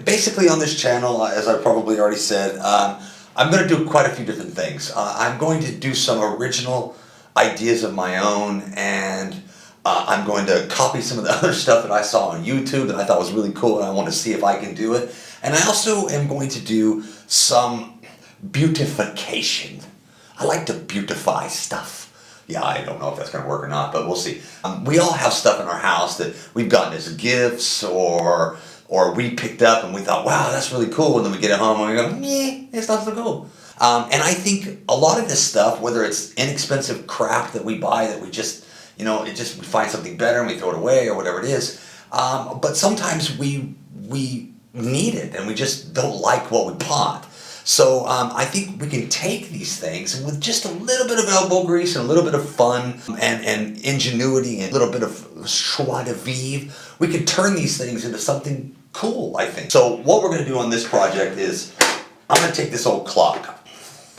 Basically on this channel, as I probably already said, I'm going to do quite a few different things. I'm going to do some original ideas of my own, and I'm going to copy some of the other stuff that I saw on YouTube that I thought was really cool, and I want to see if I can do it. And I also am going to do some beautification. I like to beautify stuff. Yeah, I don't know if that's going to work or not, but we'll see. We all have stuff in our house that we've gotten as gifts or we picked up and we thought, wow, that's really cool. And then we get it home and we go, yeah, it's not so cool. And I think a lot of this stuff, whether it's inexpensive crap that we buy that we just, we find something better and we throw it away or whatever it is. But sometimes we need it and we just don't like what we bought. So I think we can take these things and with just a little bit of elbow grease and a little bit of fun and ingenuity and a little bit of joie de vivre, we can turn these things into something cool, I think. So what we're going to do on this project is I'm going to take this old clock.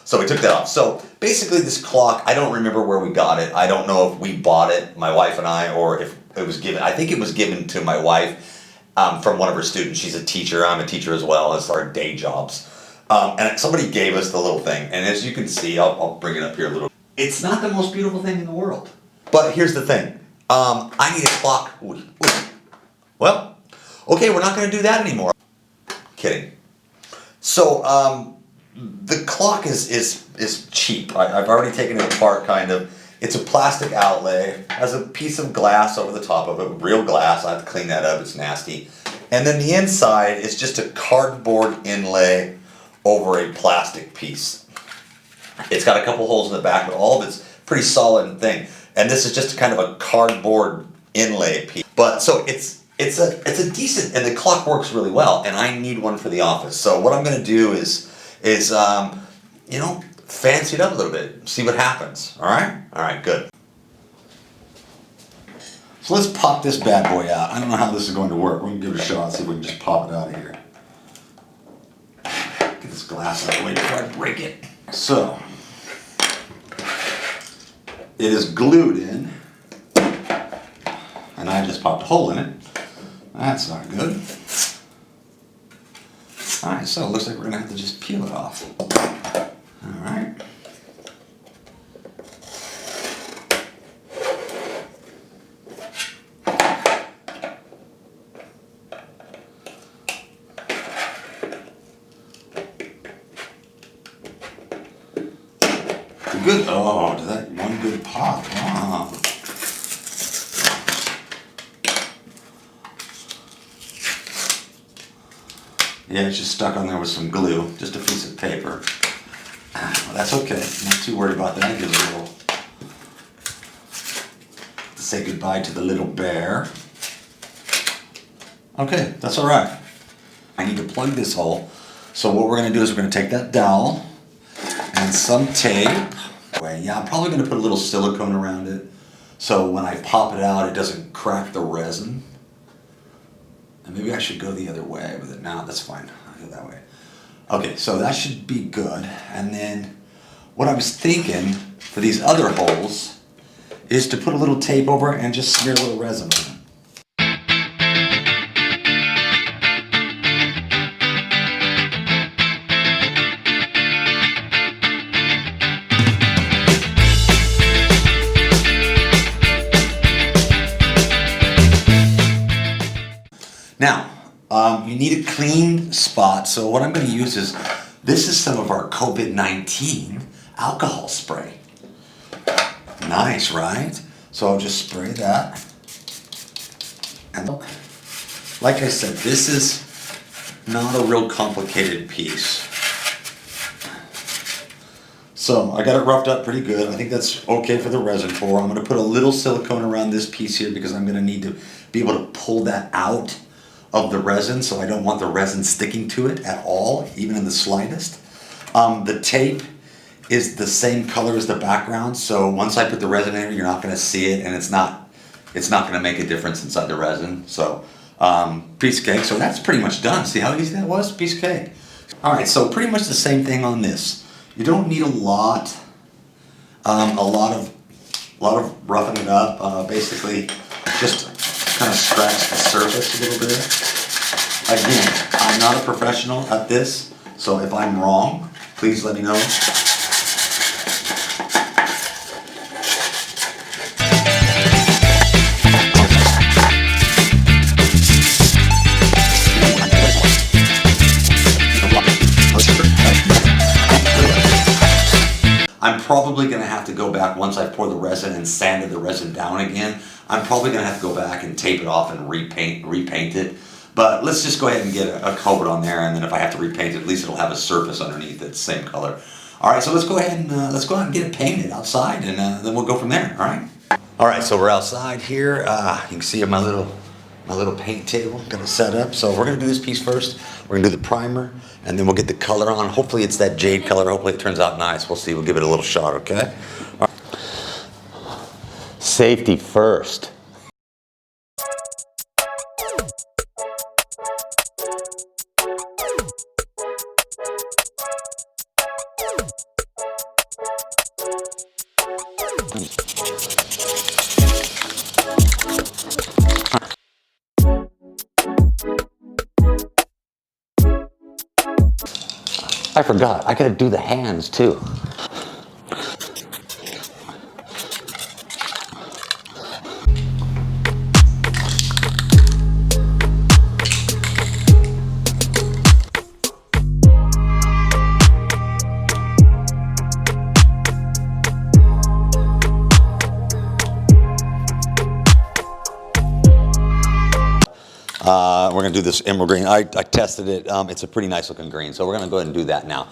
So we took that off. So basically this clock, I don't remember where we got it. I don't know if we bought it, my wife and I, or if it was given. I think it was given to my wife from one of her students. She's a teacher. I'm a teacher as well as our day jobs. And somebody gave us the little thing, and as you can see, I'll bring it up here a little. It's not the most beautiful thing in the world. But here's the thing. I need a clock. Ooh. Well, okay, we're not going to do that anymore. Kidding. So, the clock is cheap. I've already taken it apart, kind of. It's a plastic outlay, has a piece of glass over the top of it, real glass. I have to clean that up, it's nasty. And then the inside is just a cardboard inlay over a plastic piece. It's got a couple holes in the back, but all of it's pretty solid and thing. And this is just kind of a cardboard inlay piece. But so it's a decent, and the clock works really well. And I need one for the office. So what I'm going to do is fancy it up a little bit, see what happens. All right, good. So let's pop this bad boy out. I don't know how this is going to work. We're going to give it a shot, see if we can just pop it out of here. Get this glass out of the way before I break it. So, it is glued in, and I just popped a hole in it. That's not good. Alright, so it looks like we're going to have to just peel it off. Alright. Good. Oh, did that one good pop? Wow. Yeah, it's just stuck on there with some glue, just a piece of paper. Well, that's okay. I'm not too worried about that. Give it a little. To say goodbye to the little bear. Okay, that's all right. I need to plug this hole. So what we're going to do is we're going to take that dowel and some tape. Yeah, I'm probably going to put a little silicone around it so when I pop it out it doesn't crack the resin. And maybe I should go the other way with it. No, that's fine. I'll go that way. Okay, so that should be good. And then what I was thinking for these other holes is to put a little tape over it and just smear a little resin on it. Now, you need a clean spot, so what I'm going to use is, this is some of our COVID-19 alcohol spray. Nice, right? So I'll just spray that. And like I said, this is not a real complicated piece. So I got it roughed up pretty good. I think that's okay for the resin pour. I'm going to put a little silicone around this piece here because I'm going to need to be able to pull that out of the resin, so I don't want the resin sticking to it at all, even in the slightest. The tape is the same color as the background, so once I put the resin in, you're not going to see it, and it's not going to make a difference inside the resin. So piece of cake. So that's pretty much done. See how easy that was? Piece of cake. All right, so pretty much the same thing on this. You don't need a lot of roughing it up. Basically, just kind of scratch the surface a little bit. Again, I'm not a professional at this, so if I'm wrong, please let me know. I'm probably going to have to go back once I pour the resin and sanded the resin down again. I'm probably going to have to go back and tape it off and repaint it. But let's just go ahead and get a coat on there, and then if I have to repaint it, at least it'll have a surface underneath that's the same color. All right, so let's go ahead and get it painted outside, and then we'll go from there. All right. All right, so we're outside here. You can see my little paint table gonna set up. So we're gonna do this piece first. We're gonna do the primer, and then we'll get the color on. Hopefully it's that jade color. Hopefully it turns out nice. We'll see. We'll give it a little shot. Okay. All right. Safety first. I forgot, I gotta do the hands too. We're gonna do this emerald green. I tested it, it's a pretty nice looking green, so we're gonna go ahead and do that now.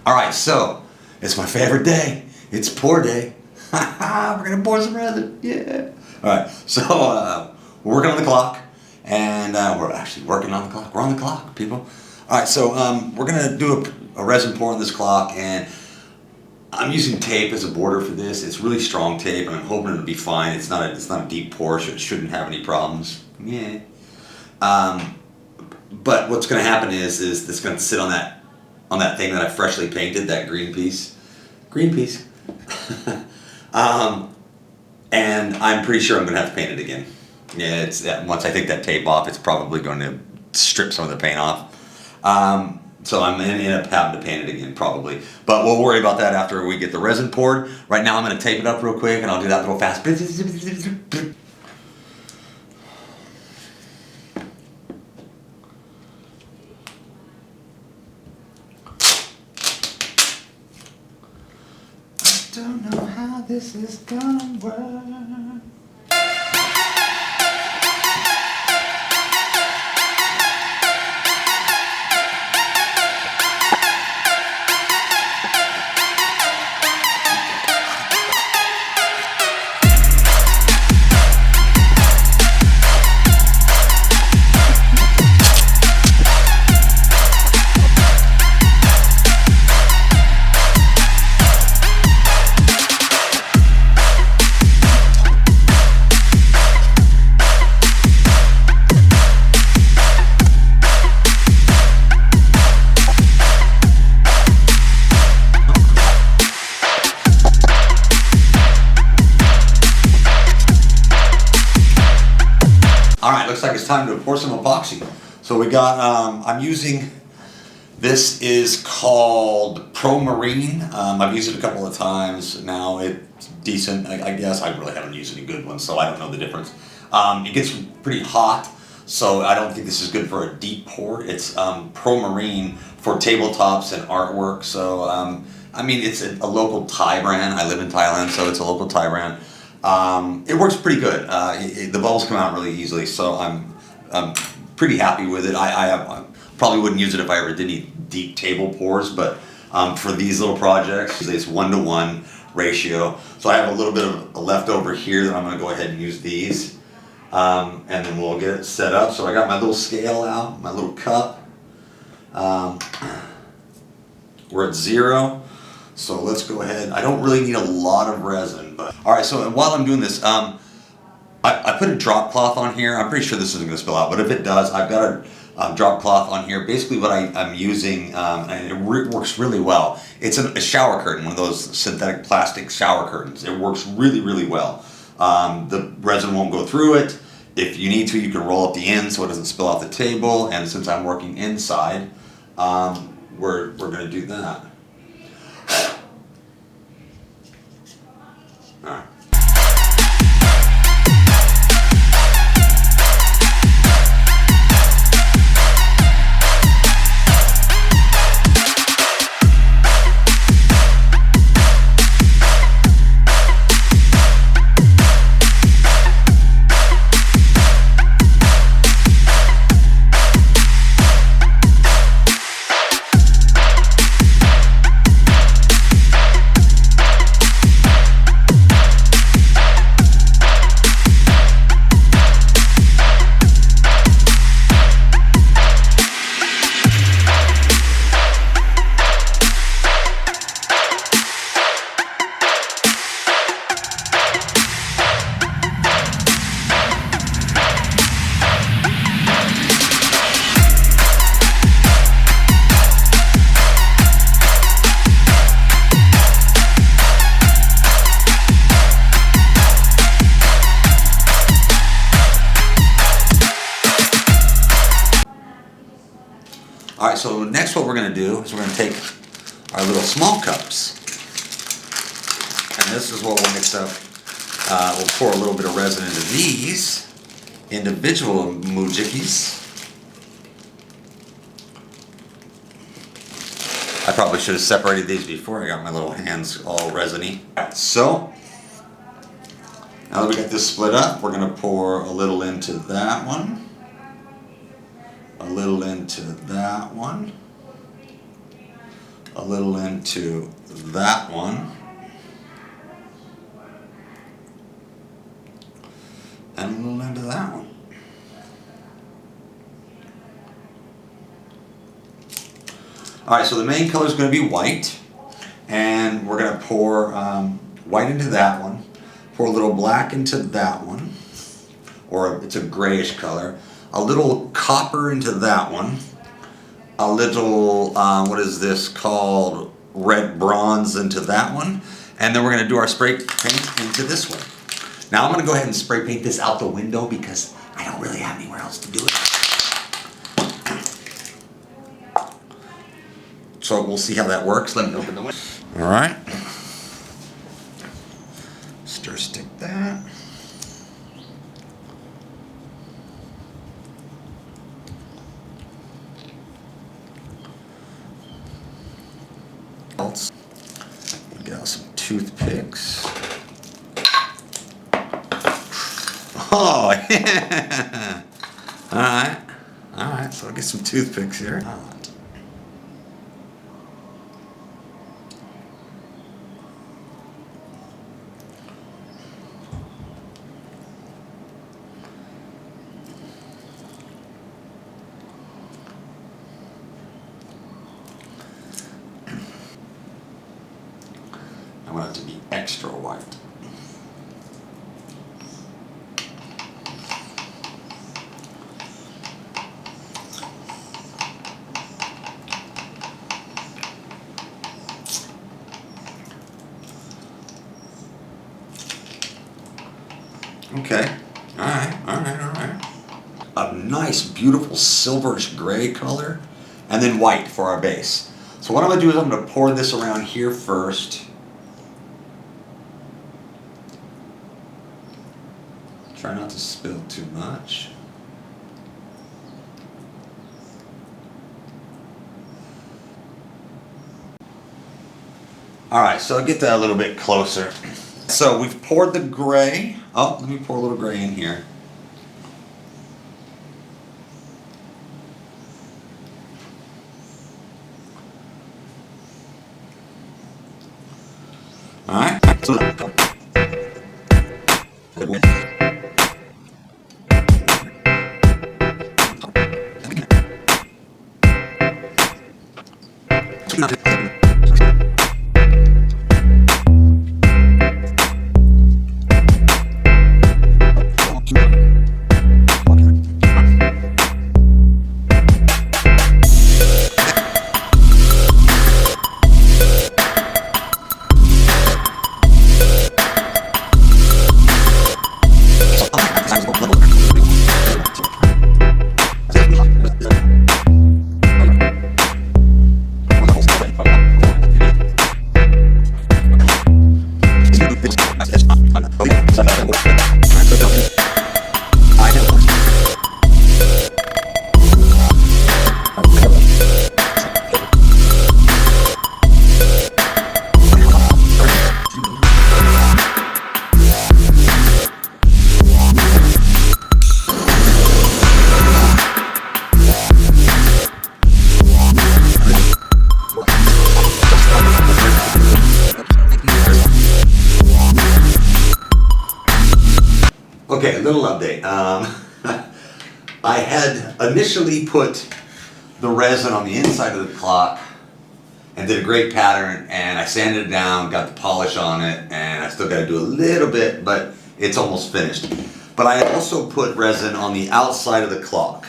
All right, so it's my favorite day. It's pour day. We're gonna pour some resin, yeah. All right, so we're working on the clock, and we're actually working on the clock. We're on the clock, people. All right, so we're gonna do a resin pour on this clock, and I'm using tape as a border for this. It's really strong tape, and I'm hoping it'll be fine. It's not a deep pour, so it shouldn't have any problems. Yeah. But what's gonna happen is it's gonna sit on that thing that I freshly painted, that green piece. And I'm pretty sure I'm gonna have to paint it again. Yeah, once I take that tape off, it's probably going to strip some of the paint off. So I'm gonna end up having to paint it again, probably. But we'll worry about that after we get the resin poured. Right now I'm gonna tape it up real quick, and I'll do that real fast. Don't know how this is gonna work. All right, looks like it's time to pour some epoxy. So we got, I'm using, this is called Pro Marine. I've used it a couple of times now. It's decent, I guess. I really haven't used any good ones, so I don't know the difference. It gets pretty hot, so I don't think this is good for a deep pour. It's Pro Marine for tabletops and artwork. So, I mean, it's a local Thai brand. I live in Thailand, so it's a local Thai brand. It works pretty good. The bubbles come out really easily, so I'm pretty happy with it. I probably wouldn't use it if I ever did any deep table pours, but for these little projects, it's 1-to-1 ratio. So I have a little bit of a leftover here that I'm going to go ahead and use these, and then we'll get it set up. So I got my little scale out, my little cup. We're at 0. So let's go ahead. I don't really need a lot of resin, but all right. So while I'm doing this, I put a drop cloth on here. I'm pretty sure this isn't going to spill out, but if it does, I've got a drop cloth on here. Basically, what I'm using, and it works really well. It's a shower curtain, one of those synthetic plastic shower curtains. It works really, really well. The resin won't go through it. If you need to, you can roll up the end so it doesn't spill off the table. And since I'm working inside, we're going to do that. All right. All right, so next what we're going to do is we're going to take our little small cups, and this is what we'll mix up. We'll pour a little bit of resin into these individual mujikis. I probably should have separated these before I got my little hands all resiny. So, now that we got this split up, we're going to pour a little into that one. A little into that one, a little into that one, and a little into that one. All right, so the main color is going to be white, and we're going to pour white into that one, pour a little black into that one, or it's a grayish color. A little copper into that one, a little, what is this called, red bronze into that one, and then we're going to do our spray paint into this one. Now I'm going to go ahead and spray paint this out the window because I don't really have anywhere else to do it. So we'll see how that works. Let me open the window. All right. Stir stick that. Get out some toothpicks. Oh, yeah. All right, so I'll get some toothpicks here. I want it to be extra white. Okay. All right. A nice, beautiful silverish gray color, and then white for our base. So what I'm going to do is I'm going to pour this around here first. Try not to spill too much. All right, so I'll get that a little bit closer. So we've poured the gray. Oh, let me pour a little gray in here. All right. So Okay, a little update. I had initially put the resin on the inside of the clock and did a great pattern, and I sanded it down, got the polish on it, and I still got to do a little bit, but it's almost finished. But I also put resin on the outside of the clock,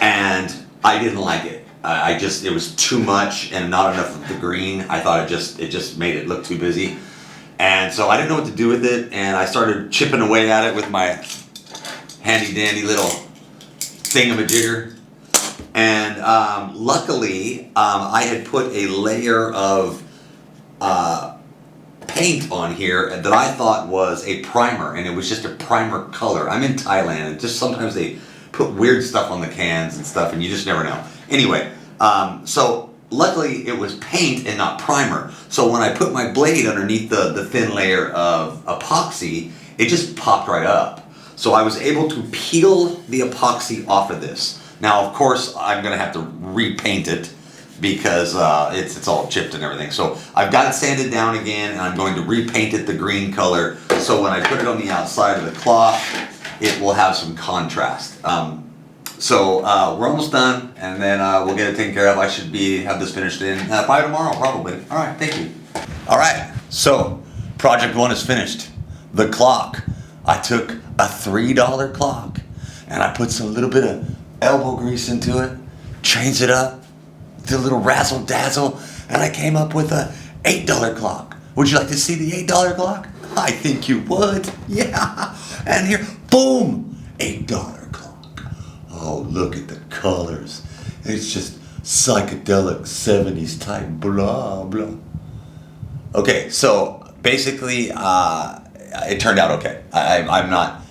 and I didn't like it. It was too much and not enough of the green. I thought it just made it look too busy. And so I didn't know what to do with it, and I started chipping away at it with my handy dandy little thingamajigger. And luckily, I had put a layer of paint on here that I thought was a primer, and it was just a primer color. I'm in Thailand, and just sometimes they put weird stuff on the cans and stuff, and you just never know. Anyway, so luckily it was paint and not primer. So when I put my blade underneath the thin layer of epoxy, it just popped right up. So I was able to peel the epoxy off of this. Now, of course, I'm gonna have to repaint it because it's all chipped and everything. So I've got it sanded down again, and I'm going to repaint it the green color. So when I put it on the outside of the cloth, it will have some contrast. So we're almost done, and then we'll get it taken care of. I should have this finished in by tomorrow, probably. All right, thank you. All right, so project 1 is finished. The clock. I took a $3 clock, and I put some little bit of elbow grease into it, changed it up, did a little razzle dazzle, and I came up with a $8 clock. Would you like to see the $8 clock? I think you would, yeah. And here, boom, $8 clock. Oh, look at the colors. It's just psychedelic 70s type, blah, blah. Okay, so basically, it turned out okay. I'm not,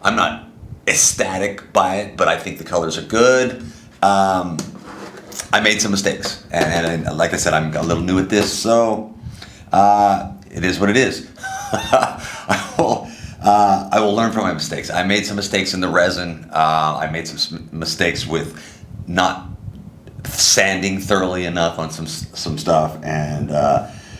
I'm not ecstatic by it, but I think the colors are good. I made some mistakes, and like I said, I'm a little new at this, so it is what it is. I will learn from my mistakes. I made some mistakes in the resin. I made some mistakes with not sanding thoroughly enough on some stuff, and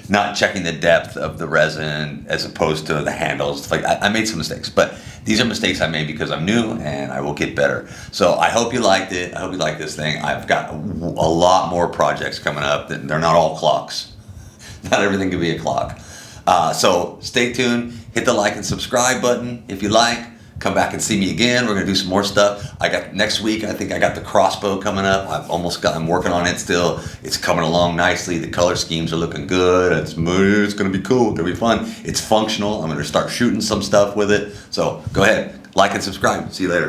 not checking the depth of the resin as opposed to the handles. Like I made some mistakes, but these are mistakes I made because I'm new, and I will get better. So I hope you liked it. I hope you like this thing. I've got a lot more projects coming up. They're not all clocks. Not everything can be a clock. So stay tuned. Hit the like and subscribe button if you like. Come back and see me again. We're gonna do some more stuff. Next week, I think I got the crossbow coming up. I'm working on it still. It's coming along nicely. The color schemes are looking good. It's gonna be cool, it's gonna be fun. It's functional. I'm gonna start shooting some stuff with it. So go ahead, like and subscribe. See you later.